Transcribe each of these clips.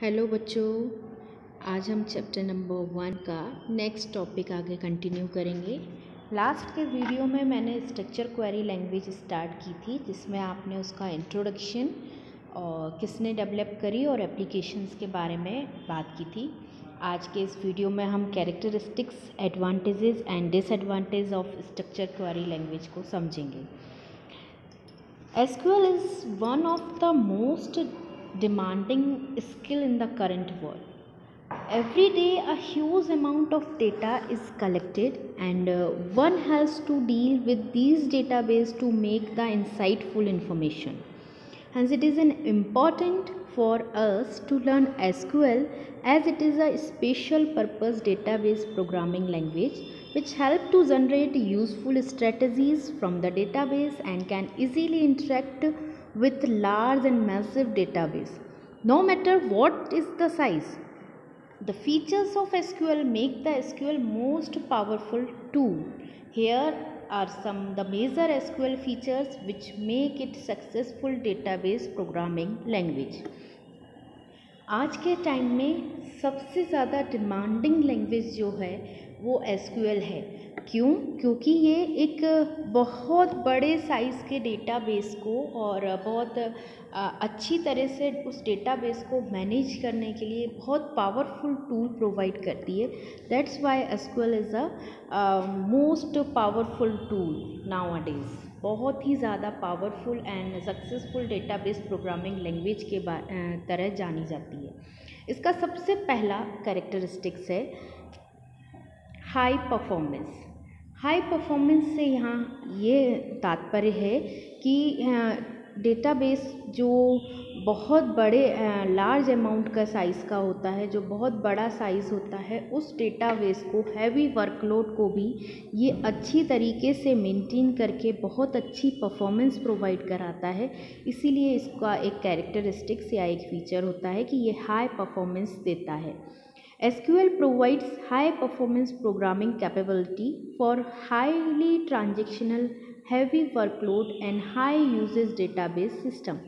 Hello बच्चों, आज हम चैप्टर नंबर 1 का नेक्स्ट टॉपिक आगे कंटिन्यू करेंगे। लास्ट के वीडियो में मैंने स्ट्रक्चर क्वेरी लैंग्वेज स्टार्ट की थी, जिसमें आपने उसका इंट्रोडक्शन और किसने डेवलप करी और एप्लीकेशंस के बारे में बात की थी। आज के इस वीडियो में हम characteristics, advantages and disadvantage of structure query language को समझेंगे। SQL is one of the most demanding skill in the current world. Every day a huge amount of data is collected and one has to deal with these database to make the insightful information. Hence it is an important for us to learn SQL as it is a special purpose database programming language which help to generate useful strategies from the database and can easily interact with large and massive database no matter what is the size. The features of SQL make the SQL most powerful tool. Here are some the major SQL features which make it successful database programming language. आज के time में सबसे ज़्यादा demanding language जो है वो SQL है। क्यों? क्योंकि ये एक बहुत बड़े साइज़ के डेटाबेस को और बहुत अच्छी तरह से उस डेटाबेस को मैनेज करने के लिए बहुत पावरफुल टूल प्रोवाइड करती है। That's why SQL is a most powerful tool nowadays. बहुत ही ज़्यादा powerful and successful database programming language के तरह जानी जाती है। इसका सबसे पहला कैरेक्टरिस्टिक्स है हाई परफॉर्मेंस। हाई परफॉर्मेंस से यहाँ ये तात्पर्य है कि डेटाबेस जो बहुत बड़े लार्ज अमाउंट का साइज़ का होता है, जो बहुत बड़ा साइज़ होता है, उस डेटाबेस को हैवी वर्कलोड को भी ये अच्छी तरीके से मेंटेन करके बहुत अच्छी परफॉर्मेंस प्रोवाइड कराता है। इसीलिए इसका एक कैरेक्टरिस्टिक्स या एक फीचर होता है कि ये हाई परफॉर्मेंस देता है। SQL provides high performance programming capability for highly transactional, heavy workload and high usage database system.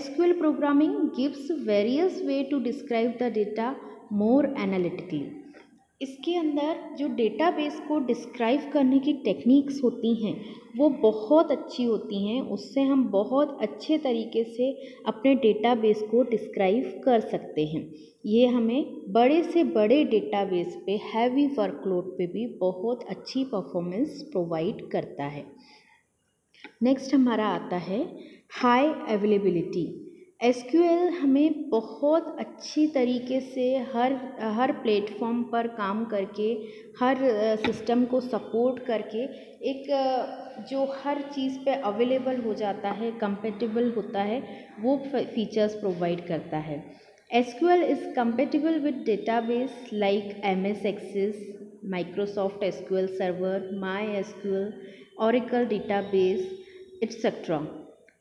SQL programming gives various way to describe the data more analytically. इसके अंदर जो डेटाबेस को डिस्क्राइब करने की techniques होती हैं वो बहुत अच्छी होती हैं। उससे हम बहुत अच्छे तरीके से अपने डेटाबेस को डिस्क्राइब कर सकते हैं। ये हमें बड़े से बड़े डेटाबेस पे हैवी वर्कलोड पे भी बहुत अच्छी परफॉर्मेंस प्रोवाइड करता है। नेक्स्ट हमारा आता है हाई अवेलेबिलिटी। SQL हमें बहुत अच्छी तरीके से हर प्लेटफॉर्म पर काम करके, हर सिस्टम को सपोर्ट करके एक जो हर चीज़ पे अवेलेबल हो जाता है, कंपेटेबल होता है, वो फीचर्स प्रोवाइड करता है। SQL is compatible with database like MS Access, Microsoft SQL Server, MySQL, Oracle Database, etc.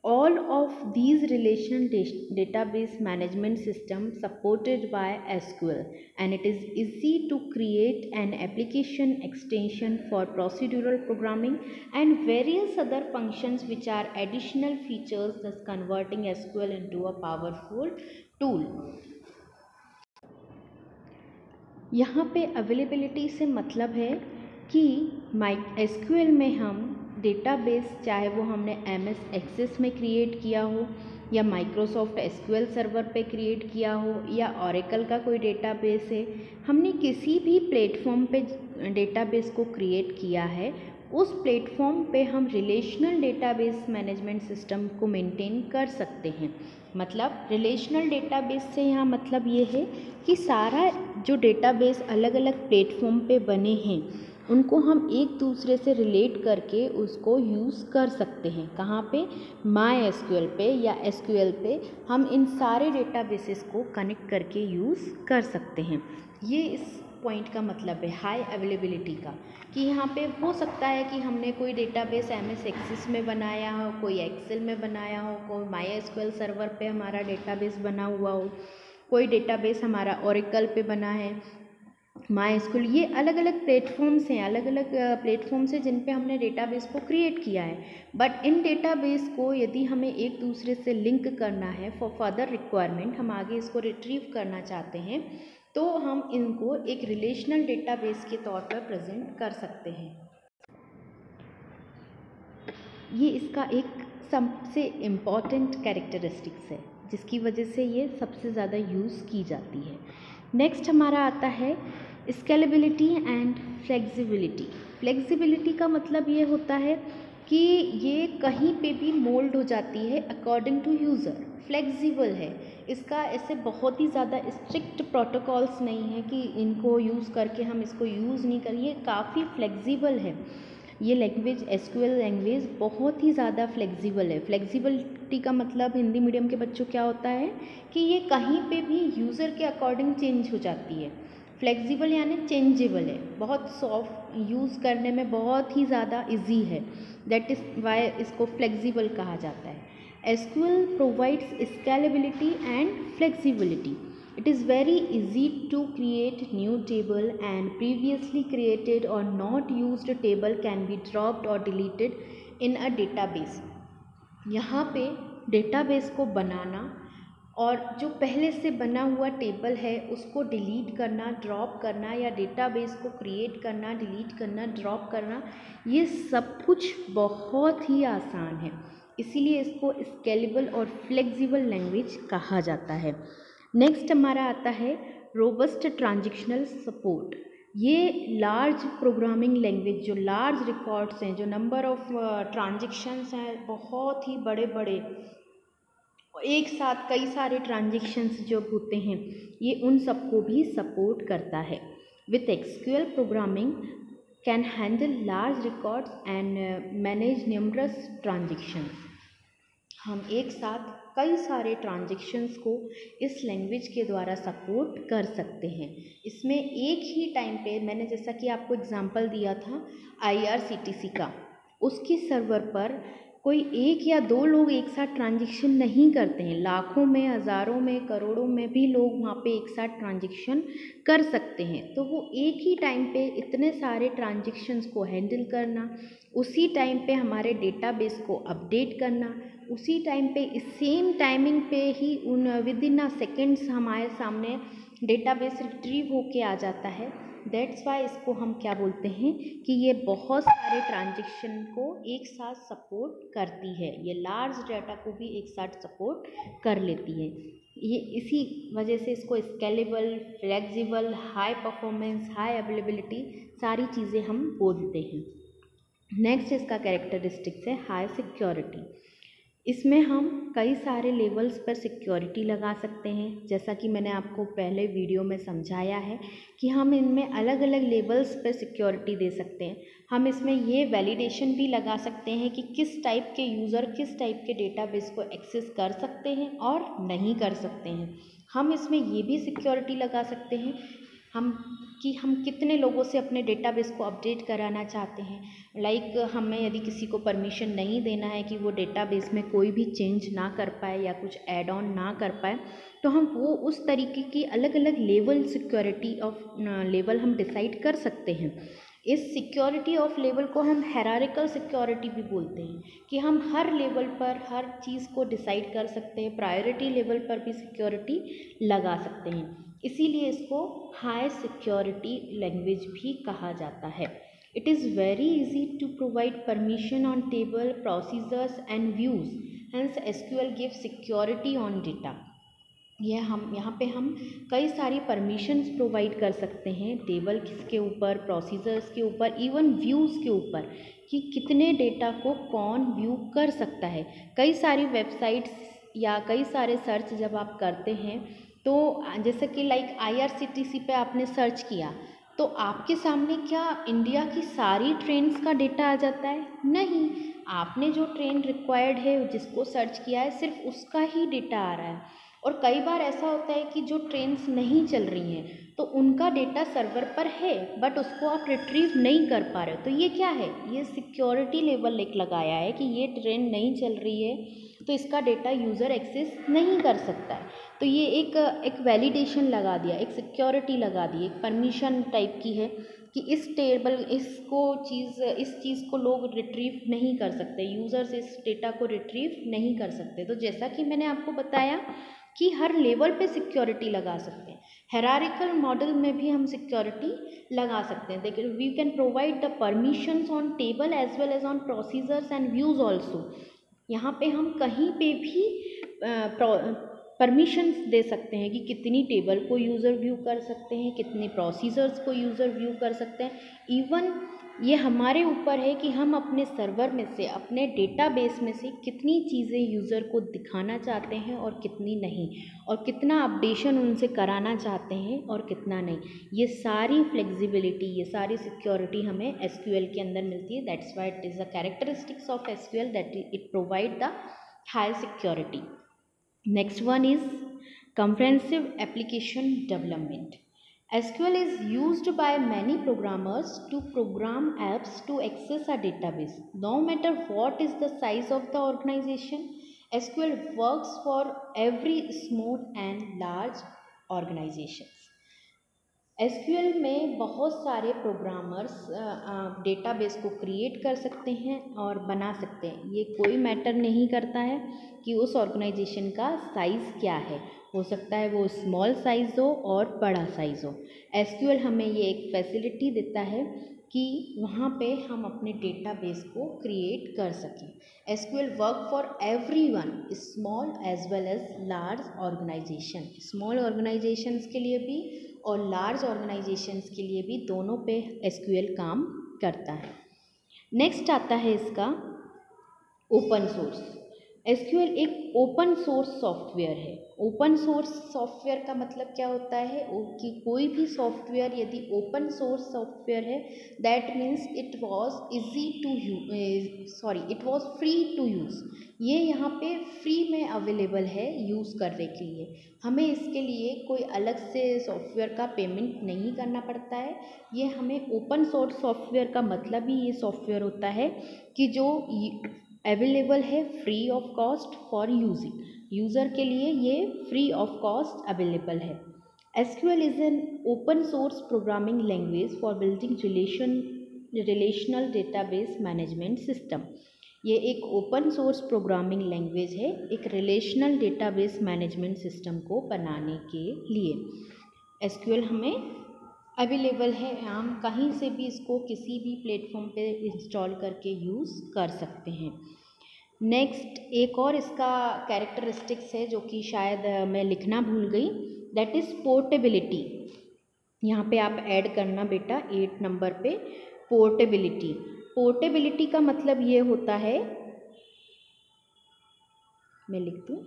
All of these database management systems supported by SQL, and it is easy to create an application extension for procedural programming and various other functions which are additional features, thus converting SQL into a powerful tool. यहाँ पे availability से मतलब है कि SQL में हम database, चाहे वो हमने MS एक्सेस में क्रिएट किया हो या माइक्रोसॉफ्ट SQL सर्वर पे क्रिएट किया हो या ओरेकल का कोई डेटाबेस है, हमने किसी भी प्लेटफॉर्म पे डेटाबेस को क्रिएट किया है, उस प्लेटफॉर्म पे हम रिलेशनल डेटाबेस मैनेजमेंट सिस्टम को मेंटेन कर सकते हैं। मतलब रिलेशनल डेटाबेस से यहाँ मतलब ये है कि सारा जो डेटाबेस अलग अलग प्लेटफॉर्म पे बने हैं उनको हम एक दूसरे से रिलेट करके उसको यूज़ कर सकते हैं। कहाँ पे? MySQL पे या SQL पे हम इन सारे डेटाबेसेस को कनेक्ट करके यूज़ कर सकते हैं। ये इस पॉइंट का मतलब है हाई अवेलेबिलिटी का, कि यहाँ पे हो सकता है कि हमने कोई डेटाबेस MS एक्सेस में बनाया हो, कोई एक्सेल में बनाया हो, कोई MySQL सर्वर पे हमारा डेटाबेस बना हुआ हो, कोई डेटाबेस हमारा ओरेकल पे बना है, माई स्कूल, ये अलग अलग प्लेटफॉर्म्स हैं, अलग अलग प्लेटफॉर्म्स हैं जिन पे हमने डेटाबेस को क्रिएट किया है। बट इन डेटाबेस को यदि हमें एक दूसरे से लिंक करना है फॉर फर्दर रिक्वायरमेंट, हम आगे इसको रिट्रीव करना चाहते हैं, तो हम इनको एक रिलेशनल डेटाबेस के तौर पर प्रेजेंट कर सकते हैं। ये इसका एक सबसे इम्पॉर्टेंट कैरेक्टरिस्टिक्स है जिसकी वजह से ये सबसे ज़्यादा यूज़ की जाती है। नेक्स्ट हमारा आता है स्केलेबिलिटी एंड फ्लेक्सिबिलिटी। फ्लेक्सिबिलिटी का मतलब ये होता है कि ये कहीं पे भी मोल्ड हो जाती है अकॉर्डिंग टू यूज़र, फ्लेक्सिबल है। इसका ऐसे बहुत ही ज़्यादा स्ट्रिक्ट प्रोटोकॉल्स नहीं है कि इनको यूज़ करके हम इसको यूज़ नहीं करिए, काफ़ी फ्लेक्सिबल है ये लैंग्वेज। एसक्यूएल लैंग्वेज बहुत ही ज़्यादा फ्लेक्सिबल है। फ्लेक्सिबिलिटी का मतलब हिंदी मीडियम के बच्चों क्या होता है कि ये कहीं पे भी यूज़र के अकॉर्डिंग चेंज हो जाती है। फ्लेक्सिबल यानी चेंजेबल है, बहुत सॉफ्ट, यूज़ करने में बहुत ही ज़्यादा इजी है, दैट इज़ वाई इसको फ्लेक्सिबल कहा जाता है। SQL provides scalability and flexibility. It is very easy to create new table and previously created or not used table can be dropped or deleted in a database. यहाँ पे database को बनाना और जो पहले से बना हुआ टेबल है उसको डिलीट करना, ड्रॉप करना, या डेटाबेस को क्रिएट करना, डिलीट करना, ड्रॉप करना, ये सब कुछ बहुत ही आसान है। इसीलिए इसको स्केलेबल और फ्लेक्सिबल लैंग्वेज कहा जाता है। नेक्स्ट हमारा आता है रोबस्ट ट्रांजैक्शनल सपोर्ट। ये लार्ज प्रोग्रामिंग लैंग्वेज, जो लार्ज रिकॉर्ड्स हैं, जो नंबर ऑफ ट्रांजैक्शंस हैं, बहुत ही बड़े बड़े एक साथ कई सारे ट्रांजैक्शंस जो होते हैं, ये उन सबको भी सपोर्ट करता है। With SQL programming can handle large records and manage numerous transactions. हम एक साथ कई सारे ट्रांजैक्शंस को इस लैंग्वेज के द्वारा सपोर्ट कर सकते हैं। इसमें एक ही टाइम पे, मैंने जैसा कि आपको एग्जांपल दिया था IRCTC का, उसकी सर्वर पर कोई एक या दो लोग एक साथ ट्रांजैक्शन नहीं करते हैं, लाखों में, हज़ारों में, करोड़ों में भी लोग वहाँ पे एक साथ ट्रांजैक्शन कर सकते हैं। तो वो एक ही टाइम पे इतने सारे ट्रांजैक्शंस को हैंडल करना, उसी टाइम पे हमारे डेटाबेस को अपडेट करना, उसी टाइम पे इस सेम टाइमिंग पे ही उन विद इन अ सेकेंड्स हमारे सामने डेटाबेस रिट्रीव होके आ जाता है। दैट्स वाई इसको हम क्या बोलते हैं कि ये बहुत सारे ट्रांजैक्शन को एक साथ सपोर्ट करती है, ये लार्ज डाटा को भी एक साथ सपोर्ट कर लेती है। ये इसी वजह से इसको scalable, flexible, high performance, high availability सारी चीज़ें हम बोलते हैं। नेक्स्ट इसका कैरेक्टरिस्टिक्स है हाई सिक्योरिटी। इसमें हम कई सारे लेवल्स पर सिक्योरिटी लगा सकते हैं, जैसा कि मैंने आपको पहले वीडियो में समझाया है कि हम इनमें अलग अलग लेवल्स पर सिक्योरिटी दे सकते हैं। हम इसमें ये वैलिडेशन भी लगा सकते हैं कि किस टाइप के यूज़र किस टाइप के डेटाबेस को एक्सेस कर सकते हैं और नहीं कर सकते हैं। हम इसमें ये भी सिक्योरिटी लगा सकते हैं हम कितने लोगों से अपने डेटाबेस को अपडेट कराना चाहते हैं। लाइक हमें यदि किसी को परमिशन नहीं देना है कि वो डेटाबेस में कोई भी चेंज ना कर पाए या कुछ ऐड ऑन ना कर पाए, तो हम वो उस तरीके की अलग अलग लेवल सिक्योरिटी ऑफ लेवल हम डिसाइड कर सकते हैं। इस सिक्योरिटी ऑफ लेवल को हम हायरार्किकल सिक्योरिटी भी बोलते हैं कि हम हर लेवल पर हर चीज़ को डिसाइड कर सकते हैं, प्रायोरिटी लेवल पर भी सिक्योरिटी लगा सकते हैं। इसीलिए इसको हाई सिक्योरिटी लैंग्वेज भी कहा जाता है। It is very easy to provide permission on table, procedures and views, hence SQL give security on data. यहाँ पे हम कई सारी परमिशंस प्रोवाइड कर सकते हैं टेबल के ऊपर, प्रोसीजर्स के ऊपर, इवन व्यूज़ के ऊपर, कि कितने डेटा को कौन व्यू कर सकता है। कई सारी वेबसाइट्स या कई सारे सर्च जब आप करते हैं, तो जैसे कि लाइक IRCTC पे आपने सर्च किया, तो आपके सामने क्या इंडिया की सारी ट्रेन्स का डेटा आ जाता है? नहीं, आपने जो ट्रेन रिक्वायर्ड है जिसको सर्च किया है सिर्फ उसका ही डेटा आ रहा है। और कई बार ऐसा होता है कि जो ट्रेन्स नहीं चल रही हैं तो उनका डेटा सर्वर पर है बट उसको आप रिट्रीव नहीं कर पा रहे हो। तो ये क्या है? ये सिक्योरिटी लेवल एक लगाया है कि ये ट्रेन नहीं चल रही है तो इसका डेटा यूज़र एक्सेस नहीं कर सकता है। तो ये एक वैलिडेशन लगा दिया, एक सिक्योरिटी लगा दी, एक परमिशन टाइप की है कि इस चीज़ को लोग रिट्रीव नहीं कर सकते, यूज़र्स इस डेटा को रिट्रीव नहीं कर सकते। तो जैसा कि मैंने आपको बताया कि हर लेवल पे सिक्योरिटी लगा सकते हैं, हायरार्किकल मॉडल में भी हम सिक्योरिटी लगा सकते हैं। देखिए, we can provide the permissions on table as well as on procedures and views also. यहाँ पे हम कहीं पे भी परमिशंस दे सकते हैं कि कितनी टेबल को यूज़र व्यू कर सकते हैं, कितने प्रोसीजर्स को यूज़र व्यू कर सकते हैं। इवन ये हमारे ऊपर है कि हम अपने सर्वर में से, अपने डेटाबेस में से कितनी चीज़ें यूज़र को दिखाना चाहते हैं और कितनी नहीं, और कितना अपडेशन उनसे कराना चाहते हैं और कितना नहीं। ये सारी फ्लेक्सिबिलिटी, ये सारी सिक्योरिटी हमें एसक्यूएल के अंदर मिलती है। That's why it is the characteristics of SQL that it provide the high security. Next one is comprehensive application development. SQL is used by many programmers to program apps to access a database. No matter what is the size of the organization, SQL works for every small and large organizations. SQL में बहुत सारे programmers database को create कर सकते हैं और बना सकते हैं। ये कोई मैटर नहीं करता है कि उस ऑर्गेनाइजेशन का साइज़ क्या है, हो सकता है वो स्मॉल साइज़ हो और बड़ा साइज़ हो। एसक्यूएल हमें ये एक फैसिलिटी देता है कि वहाँ पे हम अपने डेटाबेस को क्रिएट कर सकें। SQL work for everyone, small as well as large organization. स्मॉल ऑर्गेनाइजेशंस के लिए भी और लार्ज ऑर्गेनाइजेशंस के लिए भी, दोनों पे एसक्यूएल काम करता है। नेक्स्ट आता है इसका ओपन सोर्स। एसक्यूएल एक ओपन सोर्स सॉफ्टवेयर है। ओपन सोर्स सॉफ्टवेयर का मतलब क्या होता है कि कोई भी सॉफ्टवेयर यदि ओपन सोर्स सॉफ्टवेयर है, that means it was free to use. ये यहाँ पे फ्री में अवेलेबल है यूज़ करने के लिए। हमें इसके लिए कोई अलग से सॉफ्टवेयर का पेमेंट नहीं करना पड़ता है। ये हमें ओपन सोर्स सॉफ्टवेयर का मतलब ही ये सॉफ्टवेयर होता है कि जो अवेलेबल है free of cost for using. User के लिए ये फ्री ऑफ कॉस्ट अवेलेबल है। SQL is an open source programming language for building relational database management system. ये एक ओपन सोर्स प्रोग्रामिंग लैंग्वेज है एक रिलेशनल डेटाबेस मैनेजमेंट सिस्टम को बनाने के लिए। एसक्यूएल हमें अवेलेबल है, हम कहीं से भी इसको किसी भी प्लेटफॉर्म पे इंस्टॉल करके यूज़ कर सकते हैं। नेक्स्ट एक और इसका कैरेक्टरिस्टिक्स है जो कि शायद मैं लिखना भूल गई, दैट इज़ पोर्टेबिलिटी। यहाँ पे आप ऐड करना बेटा 8 नंबर पे पोर्टेबिलिटी। पोर्टेबिलिटी का मतलब ये होता है, मैं लिख दूँ,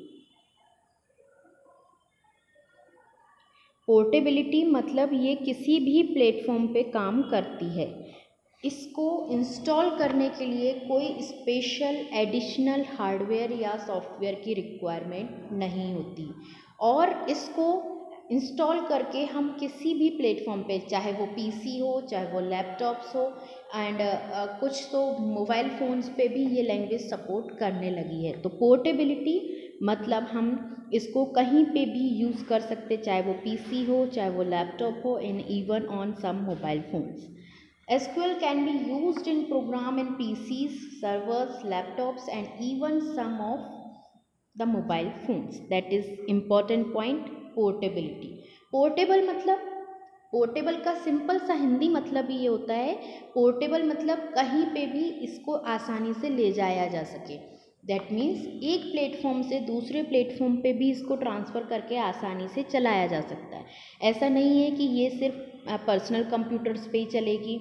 पोर्टेबिलिटी मतलब ये किसी भी प्लेटफॉर्म पे काम करती है। इसको इंस्टॉल करने के लिए कोई स्पेशल एडिशनल हार्डवेयर या सॉफ्टवेयर की रिक्वायरमेंट नहीं होती, और इसको इंस्टॉल करके हम किसी भी प्लेटफॉर्म पे, चाहे वो पीसी हो, चाहे वो लैपटॉप्स हो, एंड कुछ तो मोबाइल फ़ोन्स पे भी ये लैंग्वेज सपोर्ट करने लगी है। तो पोर्टेबिलिटी मतलब हम इसको कहीं पे भी यूज़ कर सकते, चाहे वो पीसी हो, चाहे वो लैपटॉप हो, and even on some mobile phones. SQL can be used in program in PCs, servers, laptops and even some of the mobile phones. That is important point, portability. Portable मतलब, portable का simple सा हिंदी मतलब ही ये होता है, portable मतलब कहीं पे भी इसको आसानी से ले जाया जा सके। दैट मीन्स एक प्लेटफॉर्म से दूसरे प्लेटफॉर्म पे भी इसको ट्रांसफ़र करके आसानी से चलाया जा सकता है। ऐसा नहीं है कि ये सिर्फ पर्सनल कंप्यूटर्स पे ही चलेगी,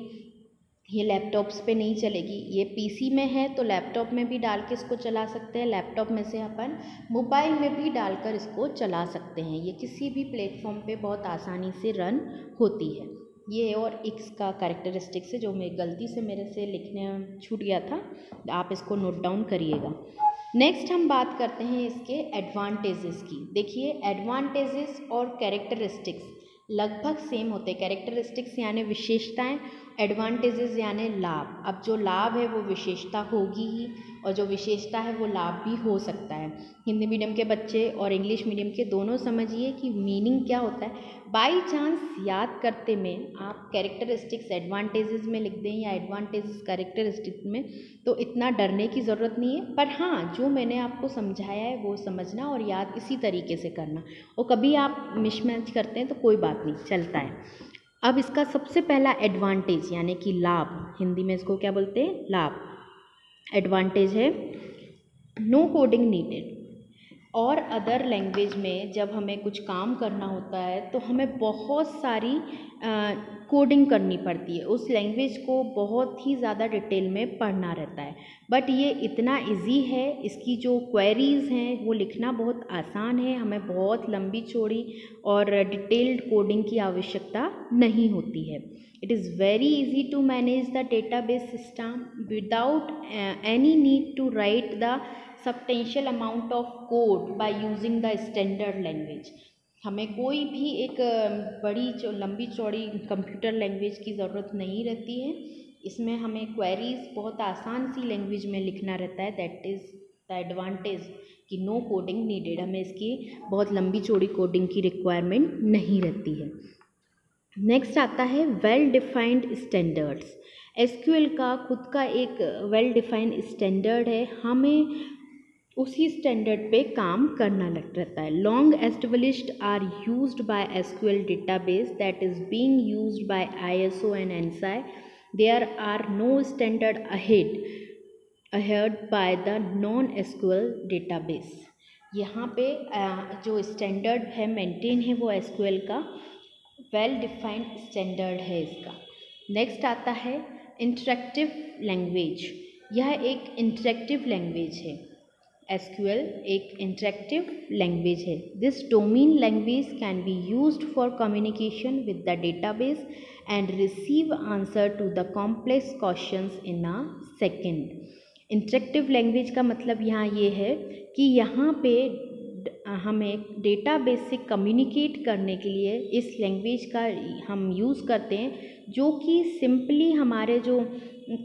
ये लैपटॉप्स पे नहीं चलेगी। ये पीसी में है तो लैपटॉप में भी डाल के इसको चला सकते हैं, लैपटॉप में से अपन मोबाइल में भी डालकर इसको चला सकते हैं। ये किसी भी प्लेटफॉर्म पे बहुत आसानी से रन होती है। ये और इसका कैरेक्टरिस्टिक्स है जो मैं गलती से मेरे से लिखने छूट गया था, आप इसको नोट डाउन करिएगा। नेक्स्ट हम बात करते हैं इसके एडवांटेजेस की। देखिए, एडवांटेजेस और कैरेक्टरिस्टिक्स लगभग सेम होते हैं। कैरेक्टरिस्टिक्स यानी विशेषताएं, एडवांटेजेस यानी लाभ। अब जो लाभ है वो विशेषता होगी ही, और जो विशेषता है वो लाभ भी हो सकता है। हिंदी मीडियम के बच्चे और इंग्लिश मीडियम के दोनों समझिए कि मीनिंग क्या होता है। बाई चांस याद करते में आप कैरेक्टरिस्टिक्स एडवांटेजेस में लिख दें या एडवांटेजेस कैरेक्टरिस्टिक्स में, तो इतना डरने की ज़रूरत नहीं है। पर हाँ, जो मैंने आपको समझाया है वो समझना और याद इसी तरीके से करना, और कभी आप मिसमैच करते हैं तो कोई बात नहीं, चलता है। अब इसका सबसे पहला एडवांटेज यानी कि लाभ, हिंदी में इसको क्या बोलते हैं, लाभ। एडवांटेज है नो कोडिंग नीडेड। और अदर लैंग्वेज में जब हमें कुछ काम करना होता है तो हमें बहुत सारी कोडिंग करनी पड़ती है, उस लैंग्वेज को बहुत ही ज़्यादा डिटेल में पढ़ना रहता है। बट ये इतना इजी है, इसकी जो क्वेरीज़ हैं वो लिखना बहुत आसान है, हमें बहुत लंबी चौड़ी और डिटेल्ड कोडिंग की आवश्यकता नहीं होती है। It is very easy to manage the database system without any need to write the substantial amount of code by using the standard language। हमें कोई भी एक बड़ी लंबी चौड़ी कंप्यूटर लैंग्वेज की ज़रूरत नहीं रहती है। इसमें हमें क्वेरीज बहुत आसान सी लैंग्वेज में लिखना रहता है। दैट इज़ द एडवांटेज कि नो कोडिंग नीडेड, हमें इसकी बहुत लंबी चौड़ी कोडिंग की रिक्वायरमेंट नहीं रहती है। नेक्स्ट आता है वेल डिफाइंड स्टैंडर्ड्स। एसक्यूएल का खुद का एक वेल डिफाइंड स्टैंडर्ड है, हमें उसी स्टैंडर्ड पे काम करना लग रहता है। Long established are used by SQL database that is being used by ISO and ANSI. There are no standard ahead by the non SQL database. यहाँ पे जो स्टैंडर्ड है मेंटेन है वो एसक्यूएल का वेल डिफाइंड स्टैंडर्ड है इसका। Next आता है इंटरेक्टिव लैंग्वेज। यह एक इंटरेक्टिव लैंग्वेज है। एसक्यूएल एक इंटरेक्टिव लैंग्वेज है। This domain language can be used for communication with the database and receive answer to the complex questions in a second. Interactive language का मतलब यहाँ ये है कि यहाँ पे हमें डेटाबेस से कम्युनिकेट करने के लिए इस लैंग्वेज का हम यूज़ करते हैं, जो कि सिंपली हमारे जो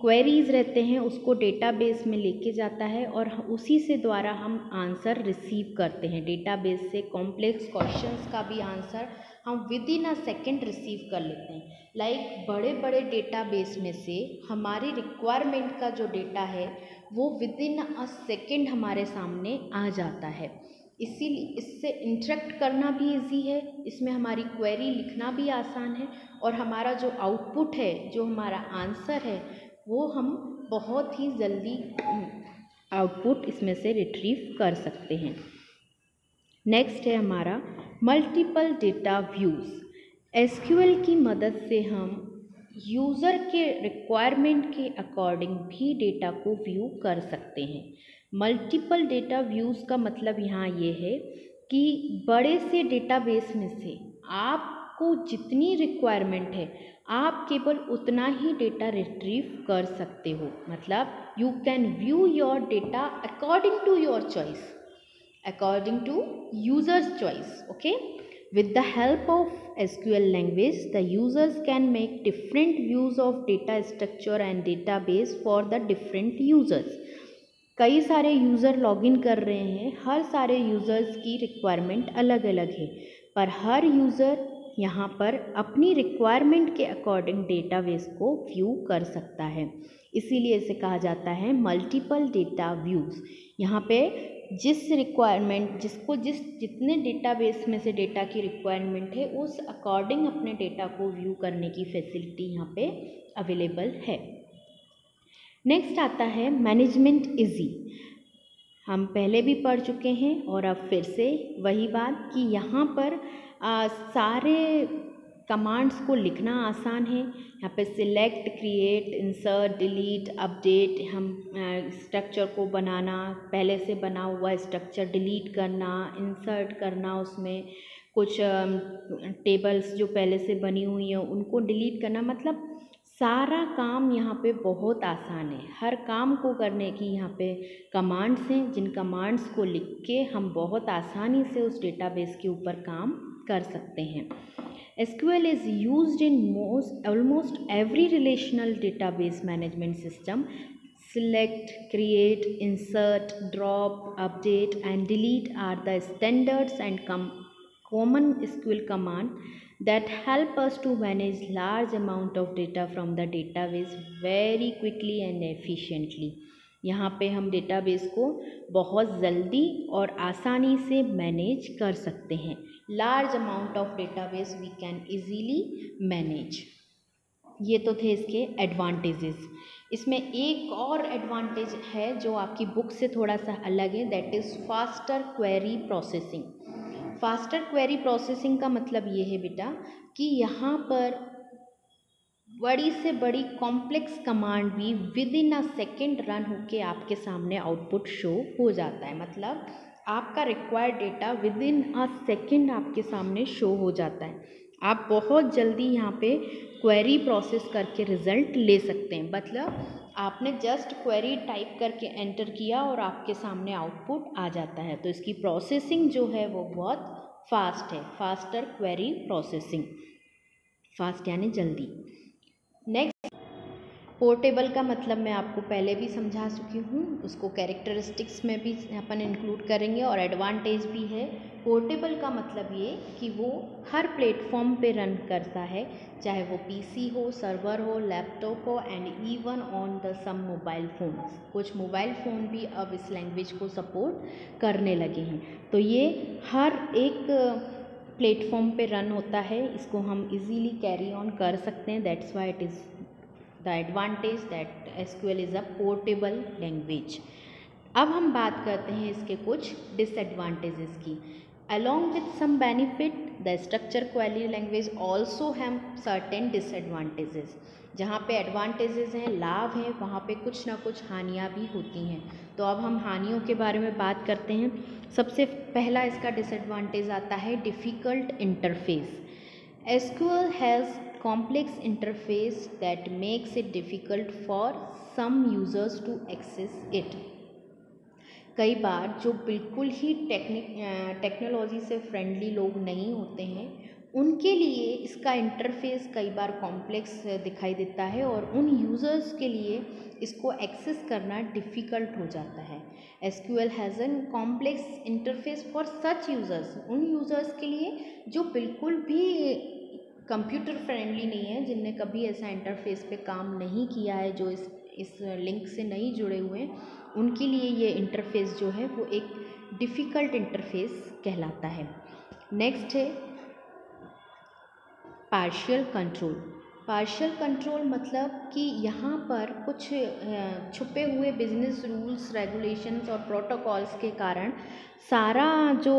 क्वेरीज़ रहते हैं उसको डेटाबेस में लेके जाता है और उसी से द्वारा हम आंसर रिसीव करते हैं। डेटाबेस से कॉम्प्लेक्स क्वेश्चंस का भी आंसर हम with in a second receive कर लेते हैं। लाइक बड़े बड़े डेटाबेस में से हमारी रिक्वायरमेंट का जो डेटा है वो विद इन अ सेकेंड हमारे सामने आ जाता है। इसीलिए इससे इंटरेक्ट करना भी इजी है, इसमें हमारी क्वेरी लिखना भी आसान है और हमारा जो आउटपुट है, जो हमारा आंसर है, वो हम बहुत ही जल्दी आउटपुट इसमें से रिट्रीव कर सकते हैं। नेक्स्ट है हमारा मल्टीपल डेटा व्यूज़। एसक्यूएल की मदद से हम यूज़र के रिक्वायरमेंट के अकॉर्डिंग भी डेटा को व्यू कर सकते हैं। मल्टीपल डेटा व्यूज़ का मतलब यहाँ ये है कि बड़े से डेटाबेस में से आपको जितनी रिक्वायरमेंट है आप केवल उतना ही डेटा रिट्रीव कर सकते हो। मतलब you can view your data according to your choice, according to user's choice. Okay, with the help of SQL language the users can make different views of data structure and database for the different users. कई सारे user login कर रहे हैं, हर सारे users की requirement अलग अलग है, पर हर यूज़र यहाँ पर अपनी रिक्वायरमेंट के अकॉर्डिंग डेटाबेस को व्यू कर सकता है। इसीलिए इसे कहा जाता है मल्टीपल डेटा व्यूज़। यहाँ पे जिस रिक्वायरमेंट जितने डेटाबेस में से डेटा की रिक्वायरमेंट है उस अकॉर्डिंग अपने डेटा को व्यू करने की फैसिलिटी यहाँ पे अवेलेबल है। नेक्स्ट आता है मैनेजमेंट इजी। हम पहले भी पढ़ चुके हैं और अब फिर से वही बात कि यहाँ पर सारे कमांड्स को लिखना आसान है। यहाँ पे select, create, insert, delete, update, हम स्ट्रक्चर को बनाना, पहले से बना हुआ स्ट्रक्चर डिलीट करना, इंसर्ट करना, उसमें कुछ टेबल्स जो पहले से बनी हुई हैं उनको डिलीट करना, मतलब सारा काम यहाँ पे बहुत आसान है। हर काम को करने की यहाँ पे कमांड्स हैं, जिन कमांड्स को लिख के हम बहुत आसानी से उस डेटाबेस के ऊपर काम कर सकते हैं। SQL is used in almost every relational database management system Select, create, insert, drop, update, and delete are the standards and common SQL command that help us to manage large amount of data from the database very quickly and efficiently. यहाँ पे हम database को बहुत जल्दी और आसानी से manage कर सकते हैं. Large amount of database we can easily manage. ये तो थे इसके एडवांटेजेस. इसमें एक और एडवांटेज है जो आपकी बुक से थोड़ा सा अलग है, that is faster query processing. Faster query processing का मतलब ये है बेटा कि यहाँ पर बड़ी से बड़ी कॉम्प्लेक्स कमांड भी with in a second run होके आपके सामने आउटपुट शो हो जाता है. मतलब आपका required data with in a second आपके सामने शो हो जाता है. आप बहुत जल्दी यहाँ पे क्वेरी प्रोसेस करके रिज़ल्ट ले सकते हैं. मतलब आपने जस्ट क्वेरी टाइप करके एंटर किया और आपके सामने आउटपुट आ जाता है. तो इसकी प्रोसेसिंग जो है वो बहुत फास्ट है. फास्टर क्वेरी प्रोसेसिंग, फास्ट यानी जल्दी. नेक्स्ट, पोर्टेबल का मतलब मैं आपको पहले भी समझा चुकी हूँ, उसको कैरेक्टरिस्टिक्स में भी अपन इंक्लूड करेंगे और एडवांटेज भी है. पोर्टेबल का मतलब ये कि वो हर प्लेटफॉर्म पे रन करता है, चाहे वो पीसी हो, सर्वर हो, लैपटॉप हो, and even on the some mobile phones. कुछ मोबाइल फ़ोन भी अब इस लैंग्वेज को सपोर्ट करने लगे हैं. तो ये हर एक प्लेटफॉर्म पे रन होता है. इसको हम इजीली कैरी ऑन कर सकते हैं. That's why it is the advantage that SQL is a portable language. अब हम बात करते हैं इसके कुछ डिसएडवांटेजेस की. Along with some benefit the structure query language also have certain disadvantages. जहाँ पे एडवांटेजेस हैं, लाभ हैं, वहाँ पे कुछ ना कुछ हानियाँ भी होती हैं. तो अब हम हानियों के बारे में बात करते हैं. सबसे पहला इसका डिसएडवांटेज आता है difficult interface. SQL has complex interface that makes it difficult for some users to access it. कई बार जो बिल्कुल ही टेक्नोलॉजी से फ्रेंडली लोग नहीं होते हैं, उनके लिए इसका इंटरफेस कई बार कॉम्प्लेक्स दिखाई देता है और उन यूज़र्स के लिए इसको एक्सेस करना डिफ़िकल्ट हो जाता है. SQL has an complex interface for such users. उन यूज़र्स के लिए जो बिल्कुल भी कंप्यूटर फ्रेंडली नहीं है, जिनने कभी ऐसा इंटरफेस पे काम नहीं किया है, जो इस लिंक से नहीं जुड़े हुए हैं, उनके लिए ये इंटरफेस जो है वो एक डिफ़िकल्ट इंटरफेस कहलाता है. नेक्स्ट है पार्शियल कंट्रोल. पार्शियल कंट्रोल मतलब कि यहाँ पर कुछ छुपे हुए बिजनेस रूल्स, रेगुलेशंस और प्रोटोकॉल्स के कारण सारा जो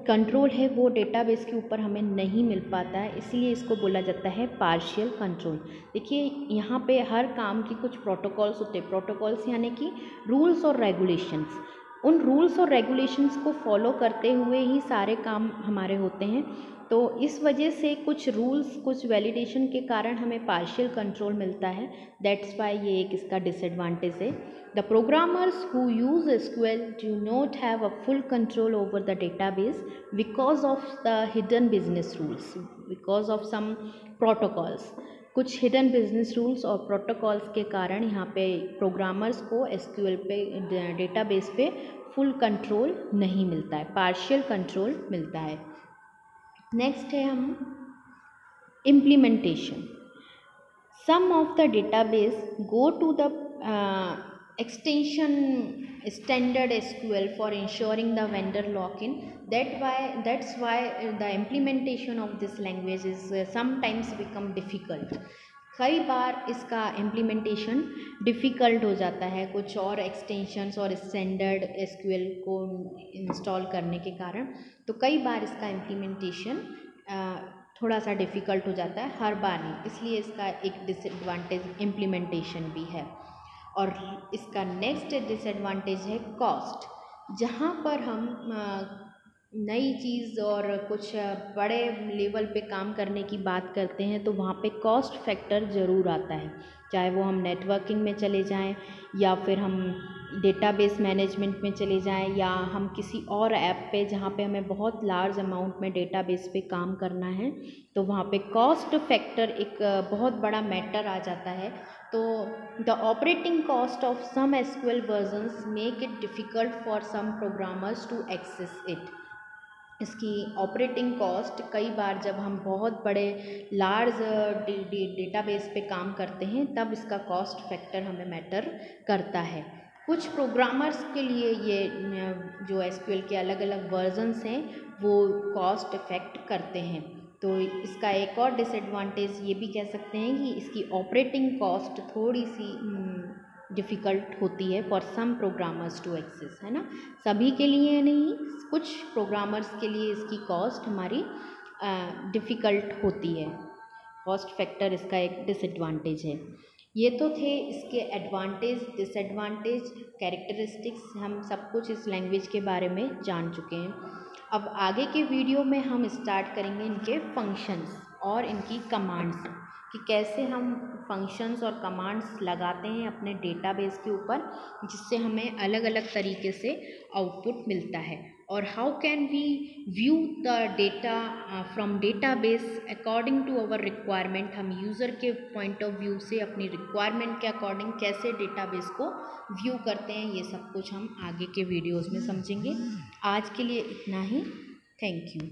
कंट्रोल है वो डेटाबेस के ऊपर हमें नहीं मिल पाता है, इसलिए इसको बोला जाता है पार्शियल कंट्रोल. देखिए यहाँ पे हर काम की कुछ प्रोटोकॉल्स होते हैं. प्रोटोकॉल्स यानी कि रूल्स और रेगुलेशंस. उन रूल्स और रेगुलेशंस को फॉलो करते हुए ही सारे काम हमारे होते हैं. तो इस वजह से कुछ रूल्स, कुछ वैलिडेशन के कारण हमें पार्शियल कंट्रोल मिलता है. दैट्स वाई ये एक इसका डिसएडवांटेज है. The programmers who use SQL do not have a full control over the database because of the hidden business rules, because of some protocols. कुछ हिडन बिजनेस रूल्स और protocols के कारण यहाँ पे प्रोग्रामर्स को SQL पे, database पे full control नहीं मिलता है, पार्शियल कंट्रोल मिलता है. नेक्स्ट है हम implementation. Some of the database go to the extension standard SQL for ensuring the vendor lock-in. That's why the implementation of this language is sometimes become difficult. कई बार इसका implementation difficult हो जाता है कुछ और एक्सटेंशंस और स्टैंडर्ड SQL को install करने के कारण. तो कई बार इसका इम्प्लीमेंटेशन थोड़ा सा डिफ़िकल्ट हो जाता है, हर बार नहीं, इसलिए इसका एक डिसएडवांटेज इम्प्लीमेंटेशन भी है. और इसका नेक्स्ट डिसएडवांटेज है कॉस्ट. जहाँ पर हम नई चीज़ और कुछ बड़े लेवल पे काम करने की बात करते हैं तो वहाँ पे कॉस्ट फैक्टर ज़रूर आता है, चाहे वो हम नेटवर्किंग में चले जाएं या फिर हम डेटाबेस मैनेजमेंट में चले जाएं या हम किसी और ऐप पे जहाँ पे हमें बहुत लार्ज अमाउंट में डेटाबेस पे काम करना है, तो वहाँ पे कॉस्ट फैक्टर एक बहुत बड़ा मैटर आ जाता है। तो the operating cost of some SQL versions make it difficult for some programmers to access it. इसकी ऑपरेटिंग कॉस्ट कई बार जब हम बहुत बड़े लार्ज डेटाबेस पे काम करते हैं तब इसका कॉस्ट फैक्टर हमें मैटर करता है। कुछ प्रोग्रामर्स के लिए ये जो एसक्यूएल के अलग अलग वर्जन्स हैं वो कॉस्ट इफेक्ट करते हैं। तो इसका एक और डिसएडवांटेज ये भी कह सकते हैं कि इसकी ऑपरेटिंग कॉस्ट थोड़ी सी डिफ़िकल्ट होती है for some programmers to access, है ना, सभी के लिए नहीं, कुछ प्रोग्रामर्स के लिए इसकी कॉस्ट हमारी डिफ़िकल्ट होती है। कॉस्ट फैक्टर इसका एक डिसएडवांटेज है। ये तो थे इसके एडवांटेज, डिसएडवांटेज, कैरेक्टरिस्टिक्स, हम सब कुछ इस लैंग्वेज के बारे में जान चुके हैं। अब आगे के वीडियो में हम स्टार्ट करेंगे इनके फंक्शंस और इनकी कमांड्स, कि कैसे हम फंक्शंस और कमांड्स लगाते हैं अपने डेटाबेस के ऊपर जिससे हमें अलग अलग तरीके से आउटपुट मिलता है, और how can we view the data from database according to our requirement. हम यूज़र के पॉइंट ऑफ व्यू से अपनी रिक्वायरमेंट के अकॉर्डिंग कैसे डेटाबेस को व्यू करते हैं, ये सब कुछ हम आगे के वीडियोज़ में समझेंगे। आज के लिए इतना ही। Thank you.